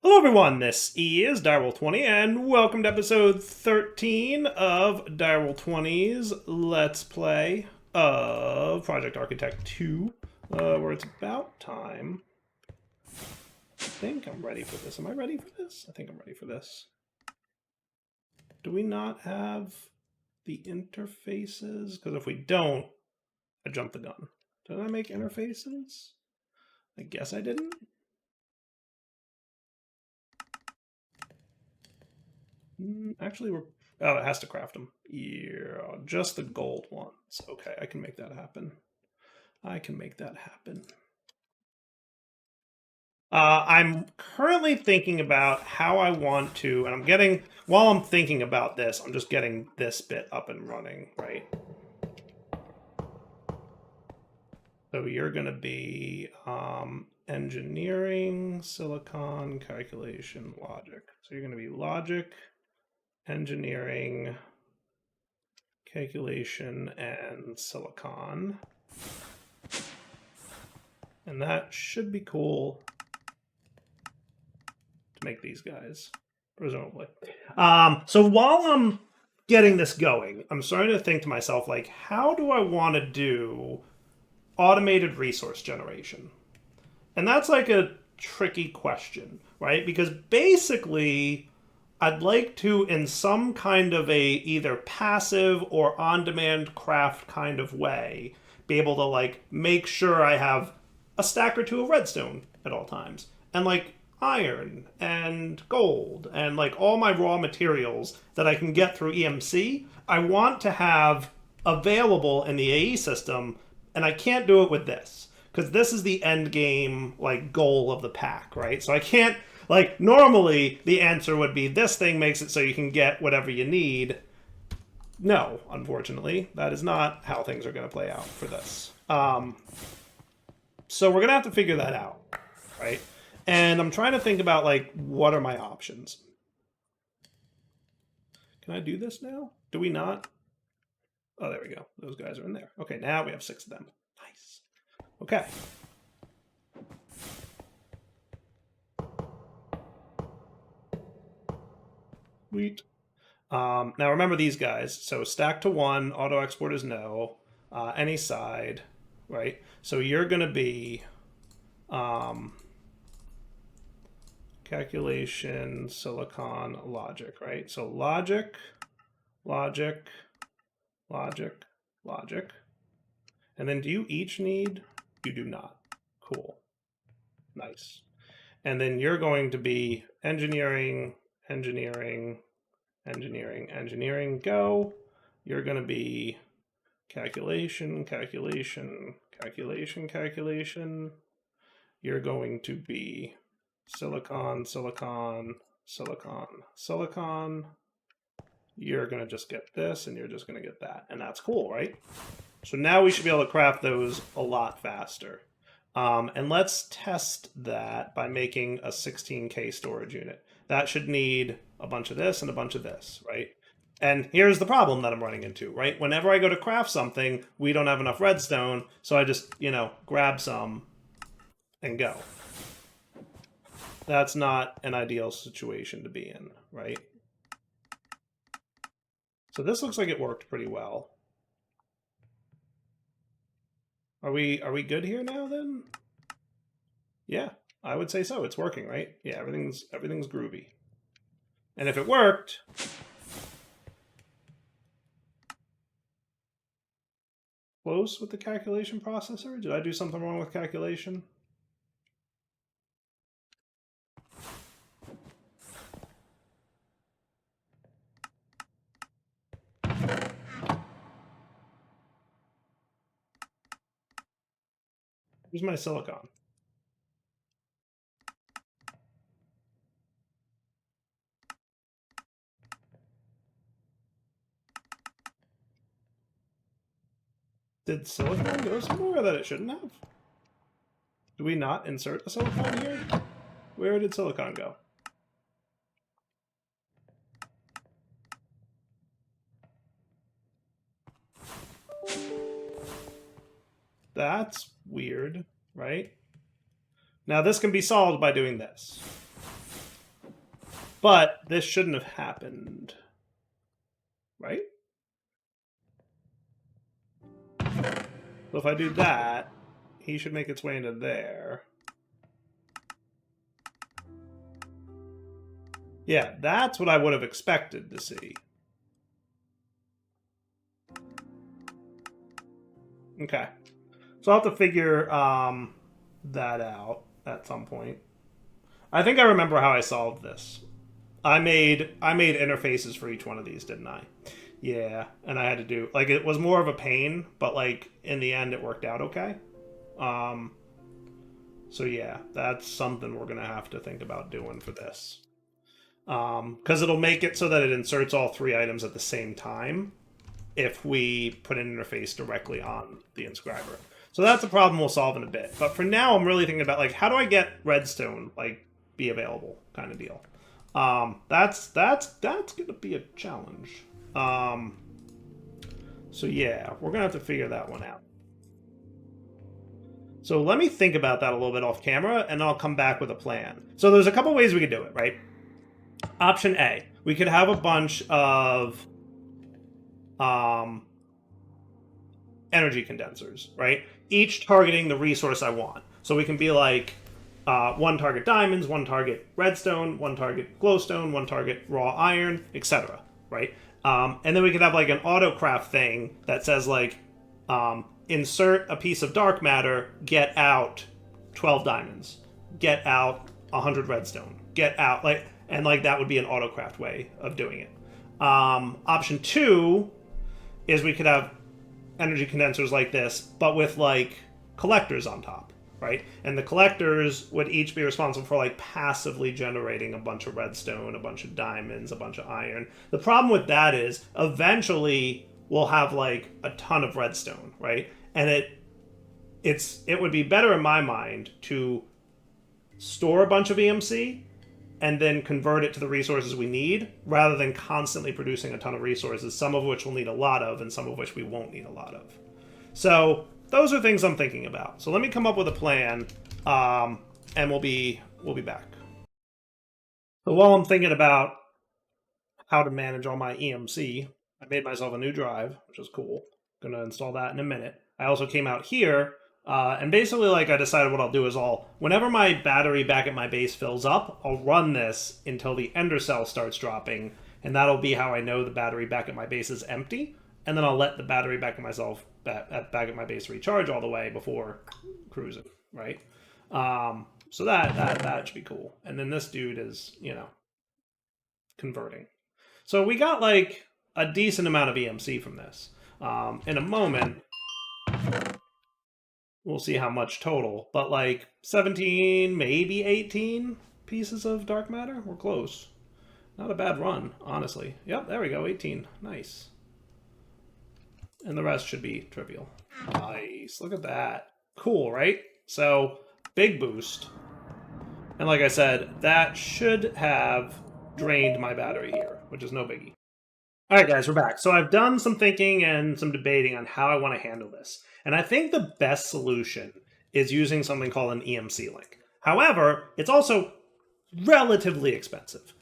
Hello everyone, this is Direwolf20 and welcome to episode 13 of Direwolf20's Let's Play of Project Architect 2, where it's about time. I think I'm ready for this. Am I ready for this? I think I'm ready for this. Do we not have the interfaces? Because if we don't, I jumped the gun. Did I make interfaces? I guess I didn't. Actually, oh, it has to craft them. Yeah, just the gold ones. Okay, I can make that happen. I can make that happen. I'm currently thinking about how I want to, and while I'm thinking about this, I'm just getting this bit up and running, right? So you're going to be engineering, silicon, calculation, logic. So you're going to be logic, engineering, calculation, and silicon. And that should be cool to make these guys, presumably. So while I'm getting this going, I'm starting to think to myself, like, how do I want to do automated resource generation? And that's like a tricky question, right? Because basically, I'd like to, in some kind of a either passive or on-demand craft kind of way, be able to like make sure I have a stack or two of redstone at all times, and like iron and gold and like all my raw materials that I can get through EMC, I want to have available in the AE system, and I can't do it with this because this is the end game like goal of the pack, right? So I can't, like, normally the answer would be this thing makes it so you can get whatever you need. No, unfortunately, that is not how things are going to play out for this. So we're going to have to figure that out, right? And I'm trying to think about, like, what are my options? Can I do this now? Do we not? Oh, there we go. Those guys are in there. Okay, now we have 6 of them. Nice. Okay. Sweet. Now remember these guys. So stack to 1, auto export is no. Any side, right? So you're going to be calculation, silicon, logic, right? So logic, logic, logic, logic. And then do you each need? You do not. Cool. Nice. And then you're going to be engineering, engineering, engineering, engineering, go. You're going to be calculation, calculation, calculation, calculation. You're going to be silicon, silicon, silicon, silicon. You're going to just get this, and you're just going to get that. And that's cool, right? So now we should be able to craft those a lot faster. And let's test that by making a 16K storage unit. That should need a bunch of this and a bunch of this, right? And here's the problem that I'm running into, right? Whenever I go to craft something, we don't have enough redstone, so I just, grab some and go. That's not an ideal situation to be in, right? So this looks like it worked pretty well. Are we good here now then? Yeah, I would say so. It's working, right? Yeah, everything's groovy. And if it worked, close with the calculation processor? Did I do something wrong with calculation? Here's my silicon. Did silicon go somewhere that it shouldn't have? Do we not insert a silicon here? Where did silicon go? That's weird, right? Now this can be solved by doing this. But this shouldn't have happened, right? So if I do that, he should make its way into there. Yeah, that's what I would have expected to see. Okay. So I'll have to figure that out at some point. I think I remember how I solved this. I made interfaces for each one of these, didn't I? Yeah, and I had to do like it was more of a pain, but like in the end it worked out okay. So yeah, that's something we're gonna have to think about doing for this. Because it'll make it so that it inserts all 3 items at the same time if we put an interface directly on the inscriber. So that's a problem we'll solve in a bit. But for now, I'm really thinking about like how do I get redstone like be available kind of deal. That's gonna be a challenge. So yeah, we're gonna have to figure that one out. So let me think about that a little bit off camera, and I'll come back with a plan. So there's a couple ways we could do it, right? Option A, we could have a bunch of energy condensers, right? Each targeting the resource I want. So we can be like, one target diamonds, one target redstone, one target glowstone, one target raw iron, etc. Right? And then we could have like an autocraft thing that says like, insert a piece of dark matter, get out 12 diamonds, get out 100 redstone, get out like, and like that would be an autocraft way of doing it. Option 2 is we could have energy condensers like this, but with like collectors on top, right? And the collectors would each be responsible for like passively generating a bunch of redstone, a bunch of diamonds, a bunch of iron. The problem with that is eventually we'll have like a ton of redstone, right? And it would be better in my mind to store a bunch of EMC and then convert it to the resources we need, rather than constantly producing a ton of resources, some of which we'll need a lot of, and some of which we won't need a lot of. So those are things I'm thinking about. So let me come up with a plan, and we'll be back. So while I'm thinking about how to manage all my EMC, I made myself a new drive, which is cool. I'm gonna install that in a minute. I also came out here, and basically, like, I decided what I'll do is whenever my battery back at my base fills up, I'll run this until the ender cell starts dropping, and that'll be how I know the battery back at my base is empty, and then I'll let the battery back at my base recharge all the way before cruising, right? So that should be cool. And then this dude is, converting. So we got, like, a decent amount of EMC from this. In a moment, we'll see how much total, but like 17, maybe 18 pieces of dark matter. We're close. Not a bad run, honestly. Yep, there we go, 18. Nice. And the rest should be trivial. Nice, look at that. Cool, right? So, big boost. And like I said, that should have drained my battery here, which is no biggie. All right, guys, we're back. So I've done some thinking and some debating on how I want to handle this. And I think the best solution is using something called an EMC link. However, it's also relatively expensive,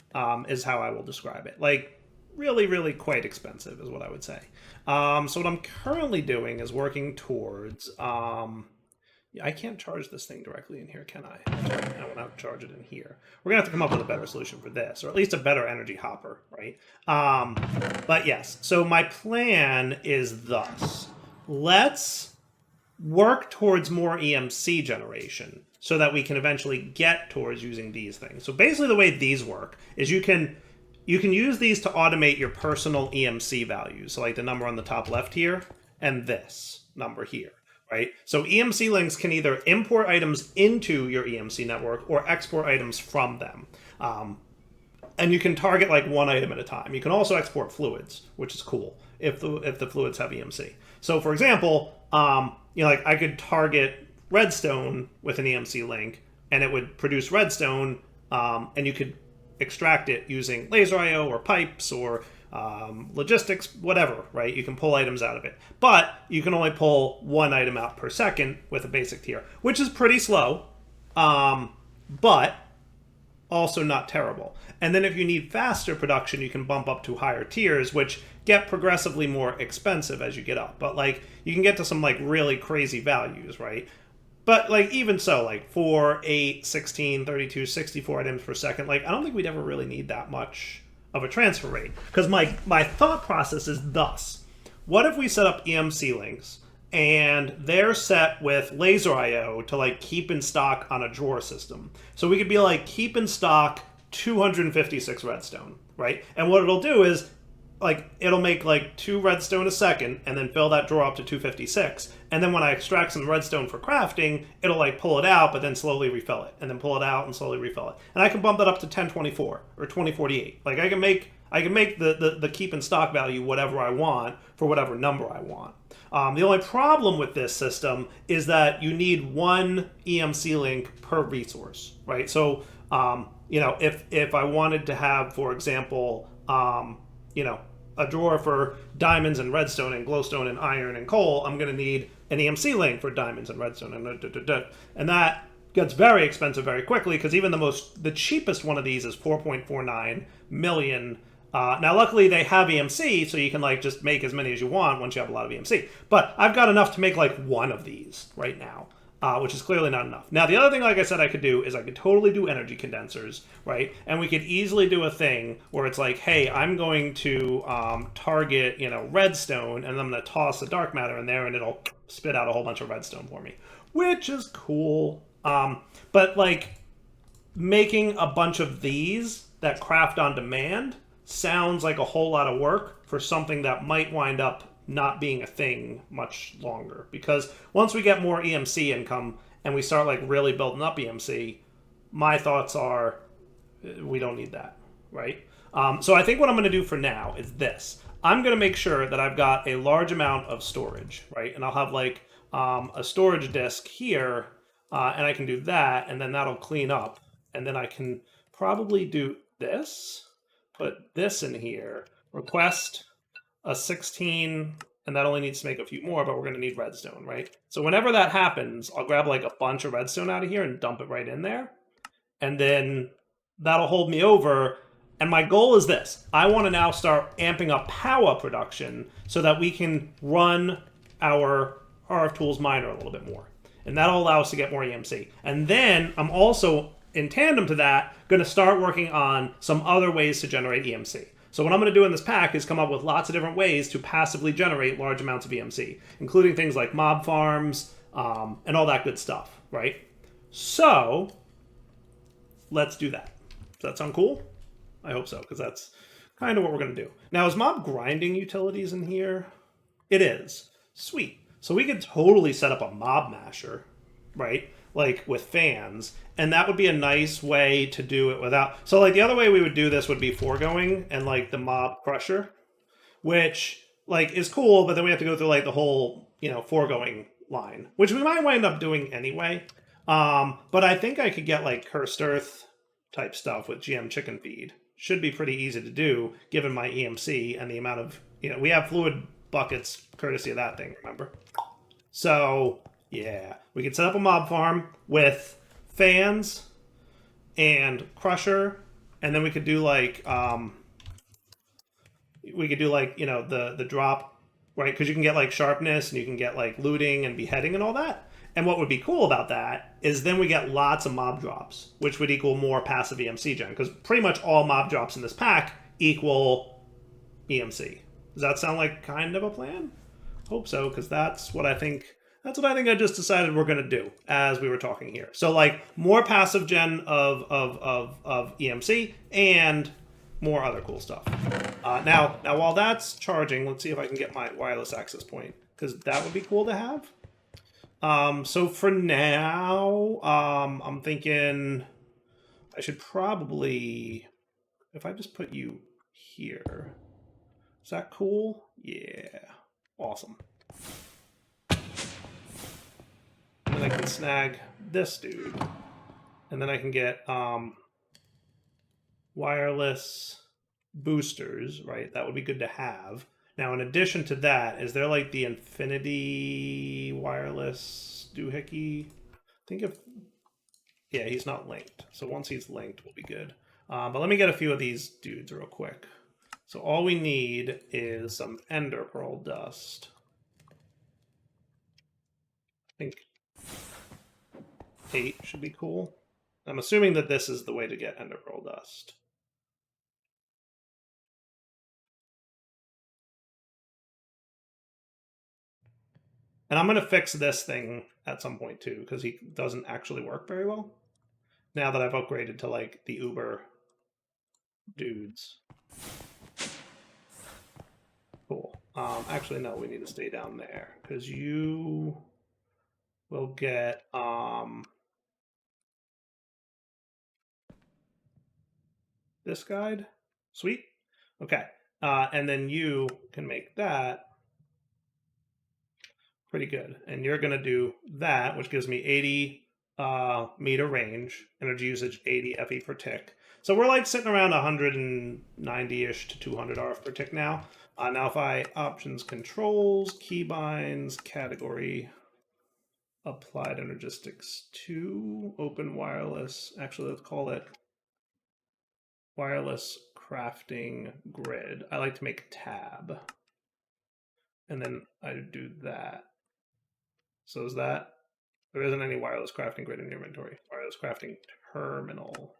is how I will describe it. Like, really, really quite expensive is what I would say. So what I'm currently doing is working towards... I can't charge this thing directly in here, can I? I want to charge it in here. We're going to have to come up with a better solution for this, or at least a better energy hopper, right? But yes, so my plan is thus. Let's work towards more EMC generation so that we can eventually get towards using these things. So basically the way these work is you can use these to automate your personal EMC values. So like the number on the top left here and this number here. Right? So EMC links can either import items into your EMC network or export items from them. And you can target like one item at a time. You can also export fluids, which is cool if the fluids have EMC. So for example, like I could target redstone with an EMC link and it would produce redstone, and you could extract it using laser IO or pipes or logistics, whatever, right? You can pull items out of it. But you can only pull one item out per second with a basic tier, which is pretty slow. But also not terrible. And then if you need faster production, you can bump up to higher tiers, which get progressively more expensive as you get up. But like you can get to some like really crazy values, right? But like even so, like 4, 8, 16, 32, 64 items per second, like I don't think we'd ever really need that much of a transfer rate. Because my thought process is thus. What if we set up EMC links and they're set with laser IO to like keep in stock on a drawer system? So we could be like keep in stock 256 redstone, right? And what it'll do is like it'll make like 2 redstone a second and then fill that drawer up to 256. And then when I extract some redstone for crafting, it'll like pull it out, but then slowly refill it, and then pull it out and slowly refill it. And I can bump that up to 1024 or 2048. Like I can make the keep in stock value whatever I want for whatever number I want. The only problem with this system is that you need 1 EMC link per resource, right? So, you know, if I wanted to have, for example, you know, a drawer for diamonds and redstone and glowstone and iron and coal, I'm going to need an EMC link for diamonds and redstone and that gets very expensive very quickly because even the cheapest one of these is 4.49 million. Now, luckily they have EMC, so you can like just make as many as you want once you have a lot of EMC. But I've got enough to make like 1 of these right now. Which is clearly not enough. Now, the other thing, like I said, I could do is I could totally do energy condensers, right? And we could easily do a thing where it's like, hey, I'm going to target, you know, redstone, and I'm going to toss the dark matter in there, and it'll spit out a whole bunch of redstone for me, which is cool. But like making a bunch of these that craft on demand sounds like a whole lot of work for something that might wind up not being a thing much longer, because once we get more EMC income and we start like really building up EMC, my thoughts are we don't need that, right? So I think what I'm going to do for now is this. I'm going to make sure that I've got a large amount of storage, right? And I'll have like a storage disk here, and I can do that, and then that'll clean up, and then I can probably do this, put this in here, request a 16, and that only needs to make a few more, but we're going to need redstone, right? So whenever that happens, I'll grab like a bunch of redstone out of here and dump it right in there. And then that'll hold me over. And my goal is this. I want to now start amping up power production so that we can run our RF Tools miner a little bit more. And that'll allow us to get more EMC. And then I'm also, in tandem to that, going to start working on some other ways to generate EMC. So what I'm going to do in this pack is come up with lots of different ways to passively generate large amounts of EMC, including things like mob farms and all that good stuff, right? So let's do that. Does that sound cool? I hope so, because that's kind of what we're going to do. Now, is mob grinding utilities in here? It is. Sweet. So we could totally set up a mob masher, right? Like with fans, and that would be a nice way to do it without. So like the other way we would do this would be foregoing and like the mob crusher, which like is cool, but then we have to go through like the whole, you know, foregoing line, which we might wind up doing anyway. But I think I could get like cursed earth type stuff with GM chicken feed. Should be pretty easy to do given my EMC and the amount of, you know, we have fluid buckets courtesy of that thing, remember? So yeah, we could set up a mob farm with fans and crusher, and then we could do like you know the drop, right? Because you can get like sharpness and you can get like looting and beheading and all that. And what would be cool about that is then we get lots of mob drops, which would equal more passive EMC gen, because pretty much all mob drops in this pack equal EMC. Does that sound like kind of a plan? Hope so, because that's what I think I just decided we're going to do as we were talking here. So like more passive gen of EMC and more other cool stuff. Now while that's charging, let's see if I can get my wireless access point, because that would be cool to have. So for now, I'm thinking I should probably, if I just put you here, is that cool? Yeah, awesome. And then I can snag this dude, and then I can get wireless boosters, right? That would be good to have. Now, in addition to that, is there like the infinity wireless doohickey? Think of Yeah, he's not linked. So once he's linked, we'll be good. But let me get a few of these dudes real quick. So all we need is some ender pearl dust. I think 8 should be cool. I'm assuming that this is the way to get ender pearl dust. And I'm going to fix this thing at some point too, because he doesn't actually work very well. Now that I've upgraded to like the Uber dudes. Cool. Actually, no, we need to stay down there because you will get this guide. Sweet. Okay. And then you can make that pretty good. And you're going to do that, which gives me 80 meter range, energy usage 80 FE per tick. So we're like sitting around 190-ish to 200 RF per tick now. Now if I options, controls, keybinds, category, applied energistics 2, open wireless, actually let's call it wireless crafting grid. I like to make a tab. And then I do that. So is that, there isn't any wireless crafting grid in the inventory. Wireless crafting terminal.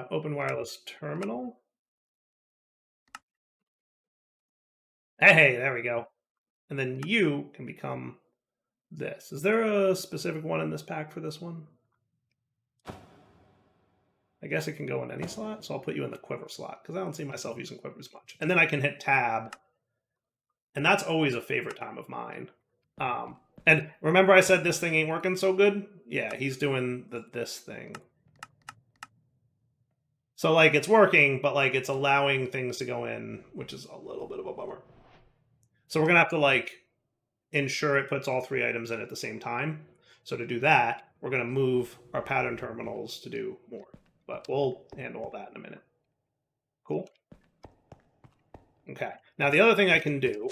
Open wireless terminal. Hey, there we go. And then you can become this. Is there a specific one in this pack for this one? I guess it can go in any slot, so I'll put you in the quiver slot because I don't see myself using quivers much. And then I can hit tab, and that's always a favorite time of mine. And remember I said this thing ain't working so good? Yeah, he's doing this thing. So, like, it's working, but, like, it's allowing things to go in, which is a little bit of a bummer. So we're going to have to, like, ensure it puts all 3 items in at the same time. So to do that, we're going to move our pattern terminals to do more. But we'll handle all that in a minute. Cool. Okay. Now the other thing I can do,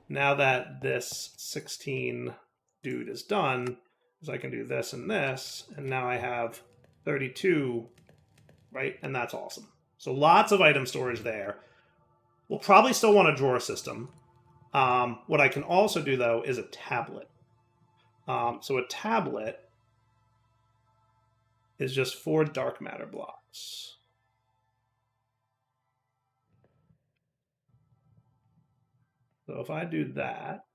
now that this 16 dude is done, is I can do this and this, and now I have 32, right? And that's awesome. So lots of item storage there. We'll probably still want a drawer system. What I can also do, though, is a tablet. So a tablet is just 4 dark matter blocks. So if I do that,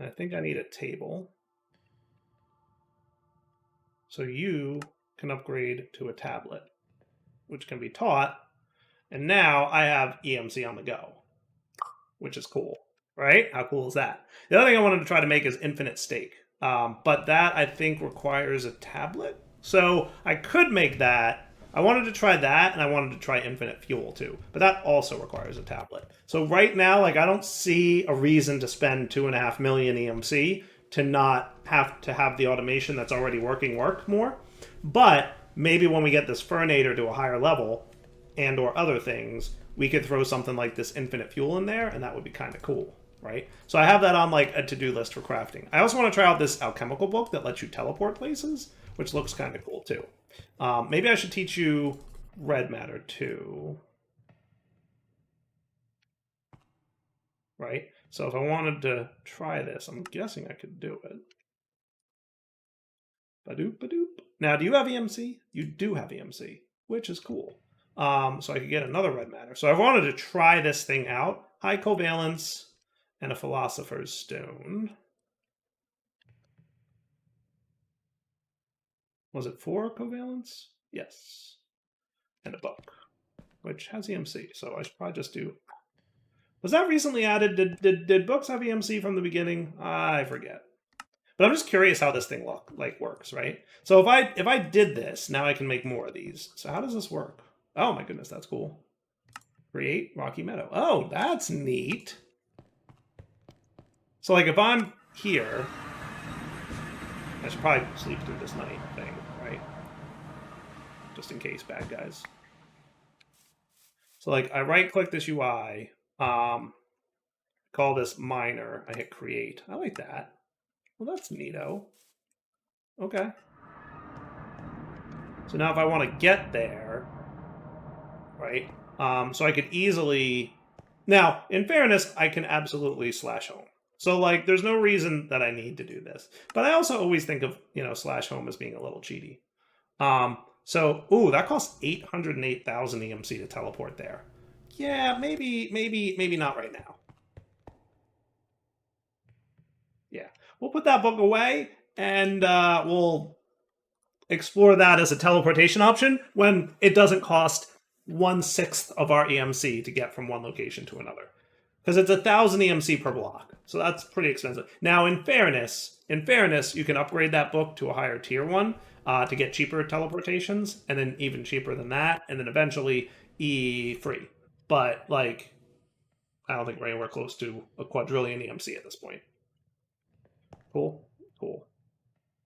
I think I need a table. So you can upgrade to a tablet, which can be taught. And now I have EMC on the go, which is cool, right? How cool is that? The other thing I wanted to try to make is infinite stake. But that, I think, requires a tablet. So I could make that. I wanted to try that, and I wanted to try infinite fuel, too. But that also requires a tablet. So right now, like, I don't see a reason to spend 2.5 million EMC to not have to have the automation that's already working work more. But maybe when we get this Furnator to a higher level and or other things, we could throw something like this infinite fuel in there, and that would be kind of cool, right? So I have that on like a to-do list for crafting. I also want to try out this alchemical book that lets you teleport places, which looks kind of cool too. Maybe I should teach you red matter too. Right? So if I wanted to try this, I'm guessing I could do it. Badoop, badoop. Now, do you have EMC? You do have EMC, which is cool. So I could get another red matter. So I wanted to try this thing out. High covalence and a philosopher's stone. Was it 4 covalence? Yes. And a book, which has EMC. So I should probably just do... Was that recently added? Did books have EMC from the beginning? I forget. But I'm just curious how this thing works, right? So if I did this, now I can make more of these. So how does this work? Oh my goodness, that's cool. Create Rocky Meadow. Oh, that's neat. So like if I'm here, I should probably sleep through this night thing, right? just in case, bad guys. So like I right click this UI, call this miner, I hit create. I like that. Well, that's neato. Okay. So now if I want to get there, right? So I could easily, now in fairness, I can absolutely slash home. So like there's no reason that I need to do this. But I also always think of, slash home as being a little cheaty. So, ooh, that costs 808,000 EMC to teleport there. Yeah, maybe not right now. Yeah, we'll put that book away and we'll explore that as a teleportation option when it doesn't cost 1/6 of our EMC to get from one location to another. Because it's 1,000 EMC per block, so that's pretty expensive. Now, in fairness, you can upgrade that book to a higher tier one to get cheaper teleportations, and then even cheaper than that, and then eventually E free. But like, I don't think we're anywhere close to a quadrillion EMC at this point. Cool, cool.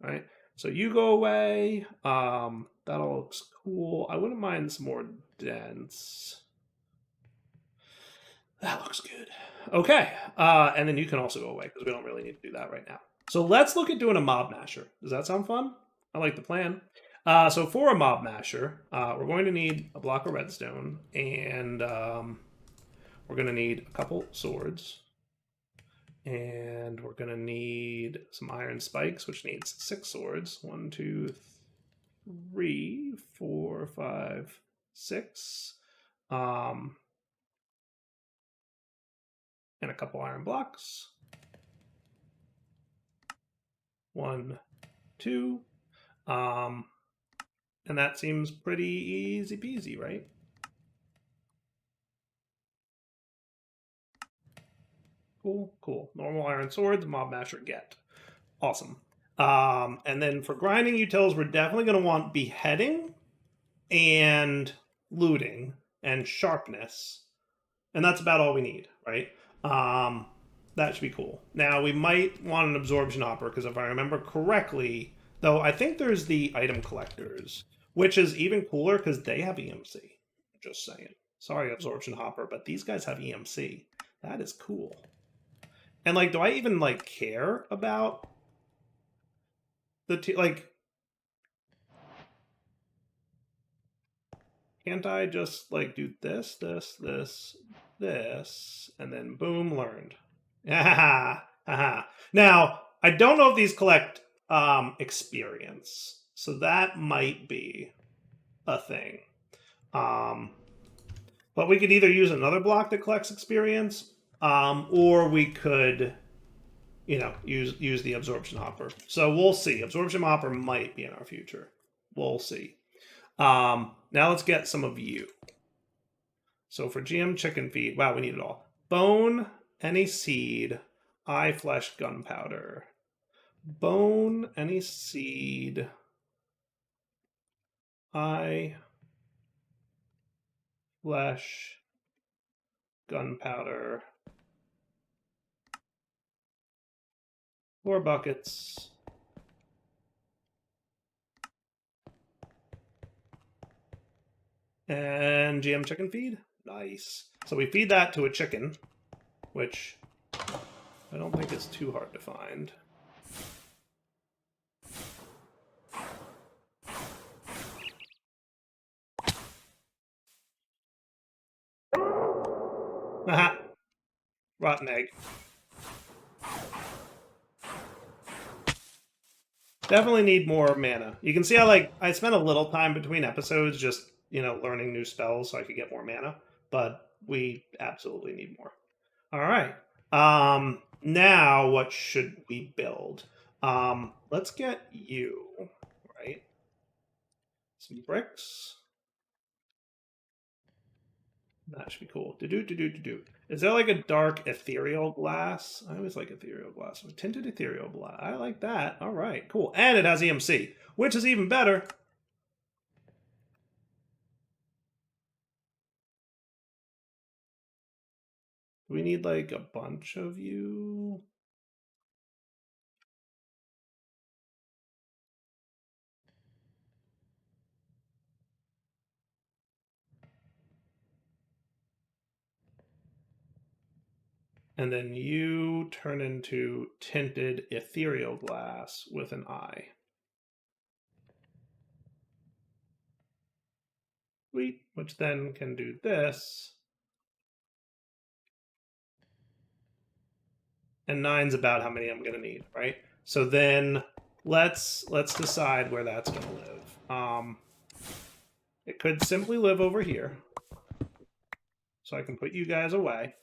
All right. So you go away. That all looks cool. I wouldn't mind some more dense. That looks good. Okay. And then you can also go away because we don't really need to do that right now. So let's look at doing a mob masher. Does that sound fun? I like the plan. So for a mob masher, we're going to need a block of redstone, and we're going to need a couple swords. And we're going to need some iron spikes, which needs 6 swords. 1, 2, 3, 4, 5, 6. And a couple iron blocks. 1, 2. And that seems pretty easy peasy, right? Cool, cool. Normal iron swords, mob masher get. Awesome. And then for grinding utils, we're definitely going to want beheading and looting and sharpness. And that's about all we need, right? That should be cool. Now, we might want an absorption hopper, because if I remember correctly, though, I think there's the item collectors, which is even cooler because they have EMC. Just saying. Sorry, absorption hopper, but these guys have EMC. That is cool. And, like, do I even, like, care about the, like, can't I just, like, do this, this, this, this, and then boom, learned. Now, I don't know if these collect experience, so that might be a thing. But we could either use another block that collects experience, or we could, use the absorption hopper. So we'll see. Absorption hopper might be in our future. We'll see. Now let's get some of you. So for GM chicken feed, wow, we need it all. Bone, any seed, eye, flesh, gunpowder. Bone, any seed, eye, flesh, gunpowder. 4 buckets. And GM chicken feed. Nice. So we feed that to a chicken, which I don't think is too hard to find. Haha. Rotten egg. Definitely need more mana. You can see how, like, I spent a little time between episodes just, learning new spells so I could get more mana. But we absolutely need more. All right. Now what should we build? Let's get you, right? Some bricks. That should be cool. Do. Is there like a dark ethereal glass? I always like ethereal glass. Tinted ethereal glass. I like that. All right, cool. And it has EMC, which is even better. Do we need like a bunch of you? And then you turn into tinted ethereal glass with an eye. Sweet, which then can do this. And 9's about how many I'm going to need, right? So then let's decide where that's going to live. It could simply live over here. So I can put you guys away,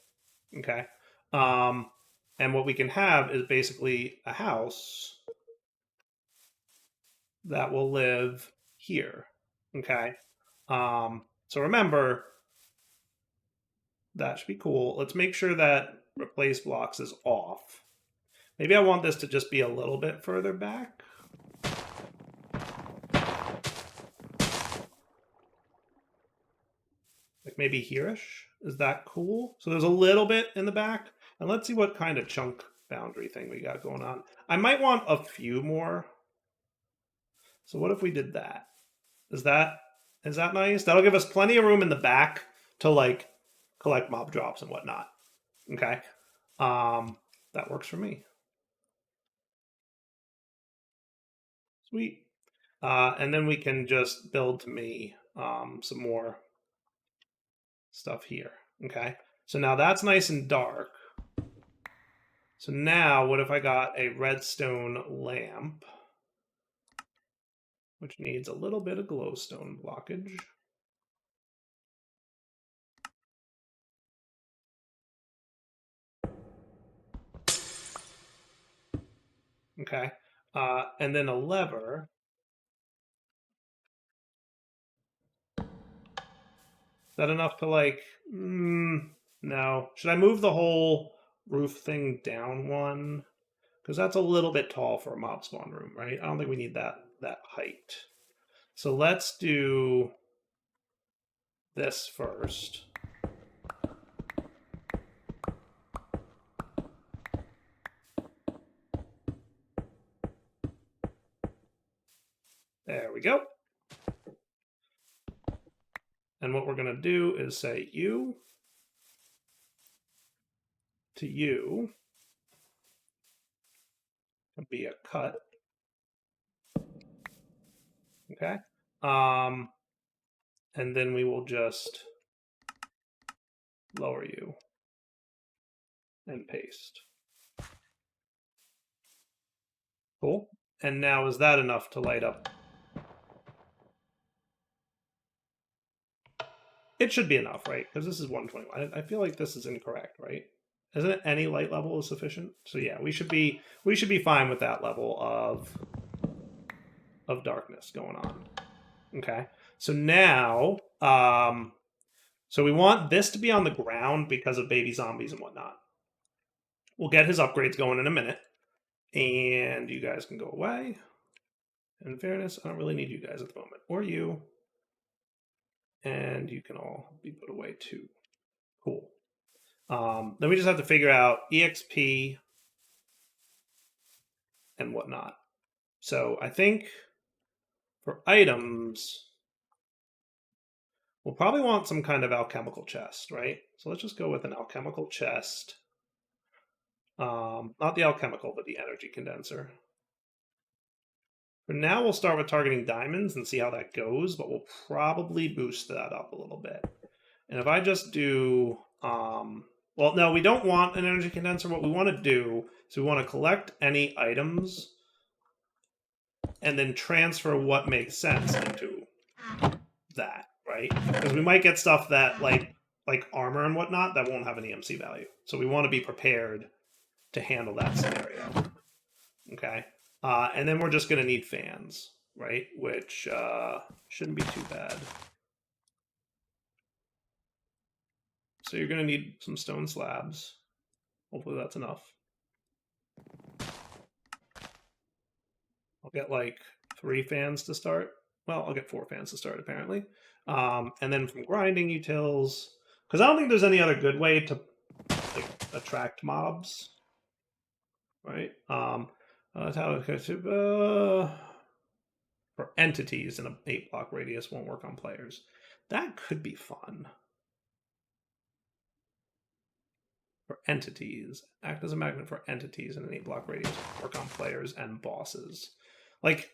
okay? And what we can have is basically a house that will live here, okay? So remember, that should be cool. Let's make sure that replace blocks is off. Maybe I want this to just be a little bit further back. Like maybe here-ish. Is that cool? So there's a little bit in the back. And let's see what kind of chunk boundary thing we got going on. I might want a few more. So what if we did that? Is that nice? That'll give us plenty of room in the back to like collect mob drops and whatnot. Okay. That works for me. Sweet. And then we can just build to me some more stuff here. Okay. So now that's nice and dark. So now what if I got a redstone lamp, which needs a little bit of glowstone blockage. Okay. And then a lever. Is that enough to like, no. Should I move the whole roof thing down one? Because that's a little bit tall for a mob spawn room, right? I don't think we need that height. So let's do this first. There we go. And what we're going to do is say you to you can be a cut. Okay. And then we will just lower you and paste. Cool. And now is that enough to light up? It should be enough, right? Because this is 121. I feel like this is incorrect, right? Isn't it any light level is sufficient? So yeah, we should be fine with that level of darkness going on. Okay. So now, so we want this to be on the ground because of baby zombies and whatnot. We'll get his upgrades going in a minute. And you guys can go away. In fairness, I don't really need you guys at the moment. Or you. And you can all be put away too. Cool. Then we just have to figure out EXP and whatnot. So I think for items, we'll probably want some kind of alchemical chest, right? So let's just go with an alchemical chest. Not the alchemical, but the energy condenser. For now, we'll start with targeting diamonds and see how that goes, but we'll probably boost that up a little bit. And if I just do, well, no, we don't want an energy condenser. What we want to do is we want to collect any items and then transfer what makes sense into that, right? Because we might get stuff that like armor and whatnot that won't have an EMC value. So we want to be prepared to handle that scenario. Okay. And then we're just going to need fans, right? Which shouldn't be too bad. So you're going to need some stone slabs. Hopefully that's enough. I'll get like 3 fans to start. Well, I'll get 4 fans to start apparently. And then from grinding utils, because I don't think there's any other good way to like attract mobs, right? For entities in an 8-block radius won't work on players. That could be fun. For entities. Act as a magnet for entities in an 8-block radius. Work on players and bosses. Like,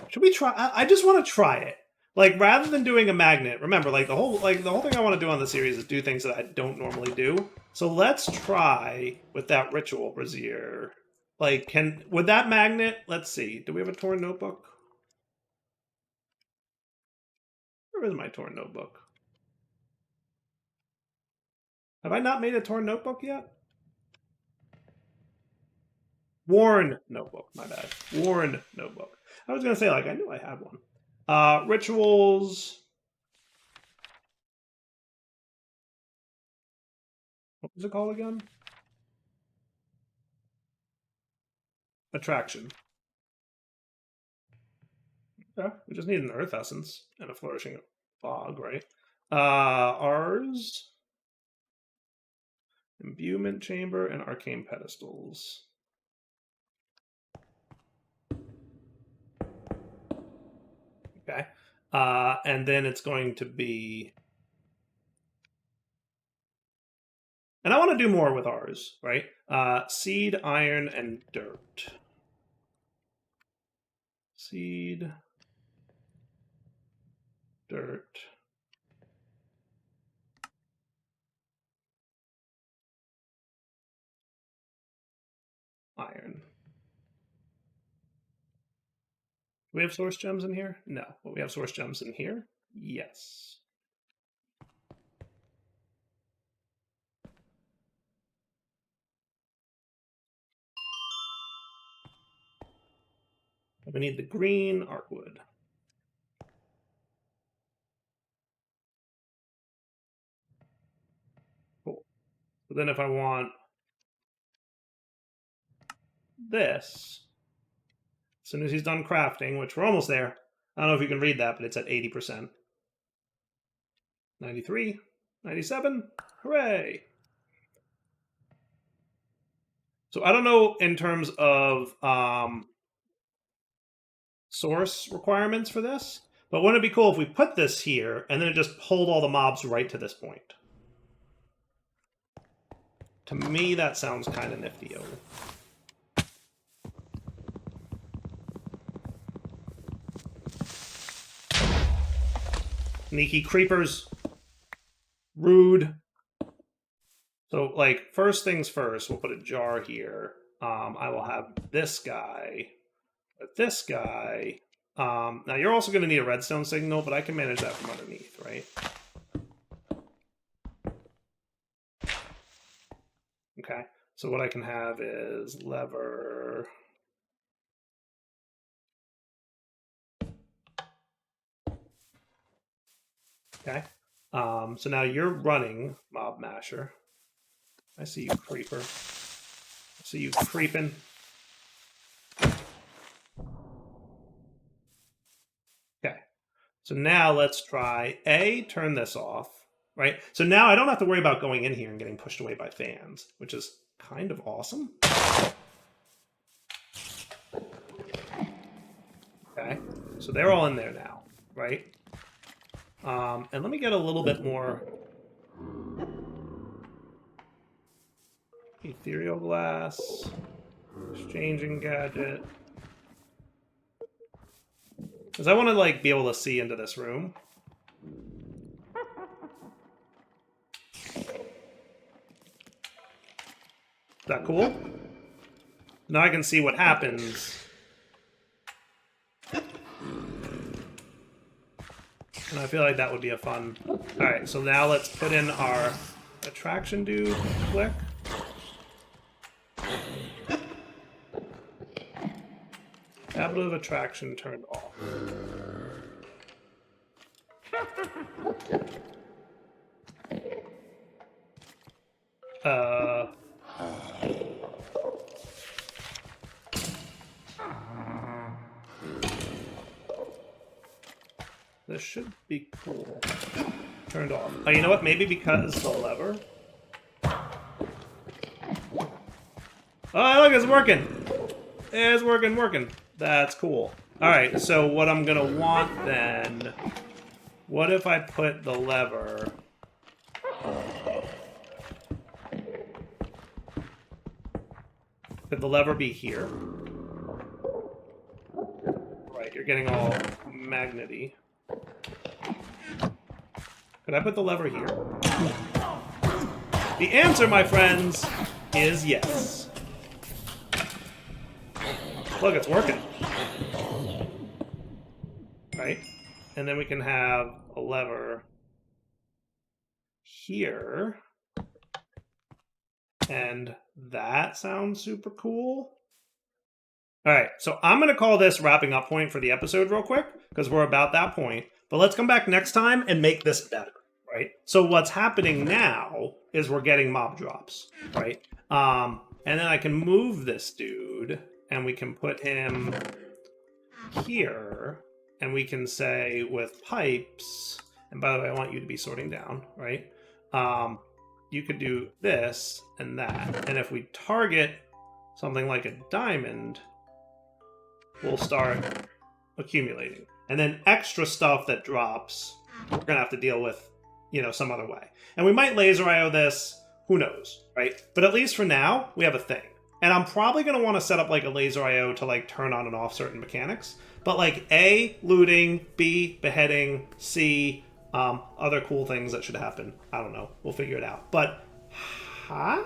should we try? I just want to try it. Like, rather than doing a magnet, remember, like the whole thing I want to do on the series is do things that I don't normally do. So let's try with that ritual brazier. Like, would that magnet? Let's see. Do we have a torn notebook? Where is my torn notebook? Have I not made a torn notebook yet? Worn notebook. My bad. Worn notebook. I was gonna say, like, I knew I had one. Rituals. What was it called again? Attraction. Yeah, we just need an earth essence and a flourishing fog, right? Ours. Imbuement chamber and arcane pedestals. Okay. And then it's going to be... And I want to do more with ours, right? Seed, iron, and dirt. Seed, dirt, iron. Do we have source gems in here? No. But we have source gems in here? Yes. We need the green arcwood. Cool. So then if I want this, as soon as he's done crafting, which we're almost there. I don't know if you can read that, but it's at 80%. 93, 97, hooray! So I don't know in terms of source requirements for this, but wouldn't it be cool if we put this here and then it just pulled all the mobs right to this point? To me, that sounds kind of nifty. Sneaky creepers. Rude. So, like, first things first, we'll put a jar here. I will have this guy. But this guy... now, you're also going to need a redstone signal, but I can manage that from underneath, right? Okay. So what I can have is lever... Okay. So now you're running, Mob Masher. I see you, creeper. I see you creeping. Okay. So now let's try turn this off, right? So now I don't have to worry about going in here and getting pushed away by fans, which is kind of awesome. Okay. So they're all in there now, right? And let me get a little bit more ethereal glass, exchanging gadget. Because I want to, like, be able to see into this room. Is that cool? Now I can see what happens. And I feel like that would be a fun... Alright, so now let's put in our attraction dude. Click. Tablet of attraction turned off. This should be cool. Turned off. Oh, you know what? Maybe because the lever. Oh, look, it's working. It's working. That's cool. All right, so what I'm gonna want then, what if I put the lever Could the lever be here? Right, you're getting all magnety. Could I put the lever here? The answer, my friends, is yes. Look, it's working. Right? And then we can have a lever here. And that sounds super cool. All right, so I'm going to call this wrapping up point for the episode real quick, because we're about that point. But let's come back next time and make this better, right? So what's happening now is we're getting mob drops, right? And then I can move this dude, and we can put him here, and we can say with pipes, and by the way, I want you to be sorting down, right? You could do this and that. And if we target something like a diamond, we'll start accumulating. And then extra stuff that drops, we're going to have to deal with, you know, some other way. And we might laser IO this, who knows, right? But at least for now, we have a thing. And I'm probably going to want to set up like a laser IO to like turn on and off certain mechanics. But like A, looting, B, beheading, C, other cool things that should happen. I don't know. We'll figure it out. But, I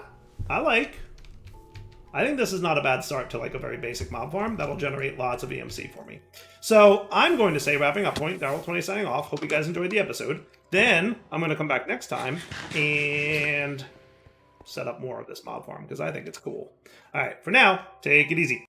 think this is not a bad start to like a very basic mob farm. That'll generate lots of EMC for me. So I'm going to say wrapping up point, Darryl20 signing off. Hope you guys enjoyed the episode. Then I'm going to come back next time and set up more of this mob farm because I think it's cool. All right, for now, take it easy.